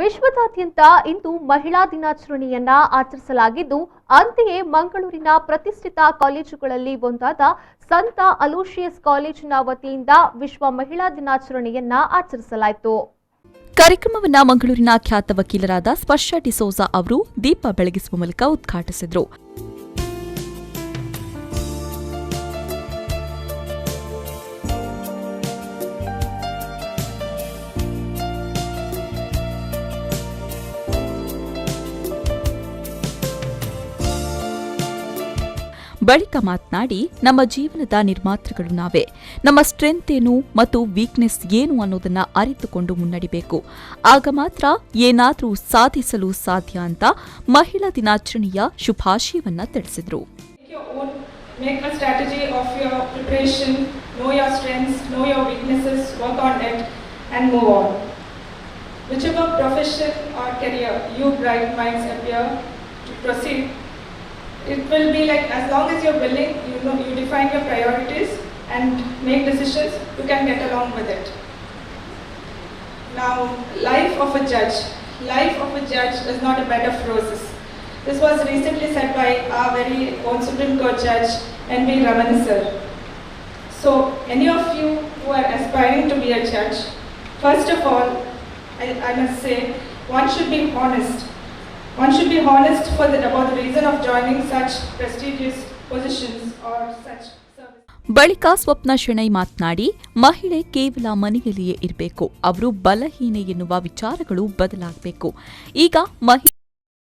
ವಿಶ್ವದಾದ್ಯಂತ ಇಂದು ಮಹಿಳಾ ದಿನಾಚರಣೆಯನ್ನ ಆಚರಿಸಲಾಗಿದ್ದು, ಅಂತೆಯೇ ಮಂಗಳೂರಿನ ಪ್ರತಿಷ್ಠಿತ ಕಾಲೇಜುಗಳಲ್ಲಿ ಒಂದಾದ ಸಂತ ಅಲೋಶಿಯಸ್ ಕಾಲೇಜಿನ ವತಿಯಿಂದ ವಿಶ್ವ ಮಹಿಳಾ ದಿನಾಚರಣೆಯನ್ನ ಆಚರಿಸಲಾಯಿತು. ಕಾರ್ಯಕ್ರಮವನ್ನು ಮಂಗಳೂರಿನ ಖ್ಯಾತ ವಕೀಲರಾದ ಸ್ಪರ್ಶ ಡಿಸೋಜಾ ಅವರು ದೀಪ ಬೆಳಗಿಸುವ ಮೂಲಕ ಉದ್ಘಾಟಿಸಿದರು. ಬಳಿಕ ಮಾತನಾಡಿ, ನಮ್ಮ ಜೀವನದ ನಿರ್ಮಾತೃಗಳು ನಾವೇ. ನಮ್ಮ ಸ್ಟ್ರೆಂತ್ ಏನು ಮತ್ತು ವೀಕ್ನೆಸ್ ಏನು ಅನ್ನೋದನ್ನ ಅರಿತುಕೊಂಡು ಮುನ್ನಡಿಬೇಕು. ಆಗ ಮಾತ್ರ ಏನಾದರೂ ಸಾಧಿಸಲು ಸಾಧ್ಯ ಅಂತ ಮಹಿಳಾ ದಿನಾಚರಣೆಯ ಶುಭಾಶಯವನ್ನ ತಿಳಿಸಿದರು. Make a strategy of your preparation, know your strengths, know your weaknesses, work on it and move on. Whichever profession or career you bright minds appear to proceed, it will be like, as long as you're willing, you define your priorities and make decisions, you can get along with it. Now, life of a judge is not a bed of roses. This was recently said by our very own Supreme Court Judge N.V. Ramana sir. So, any of you who are aspiring to be a judge, first of all, I must say, one should be honest. One should be honest about the reason of joining such prestigious positions or such service. ಬಳಿಕ ಸ್ವಪ್ನ ಶೆಣೈ ಮಾತನಾಡಿ, ಮಹಿಳೆ ಕೇವಲ ಮನೆಯಲ್ಲಿಯೇ ಇರಬೇಕು, ಅವರು ಬಲಹೀನೆ ಎನ್ನುವ ವಿಚಾರಗಳು ಬದಲಾಗಬೇಕು. ಈಗ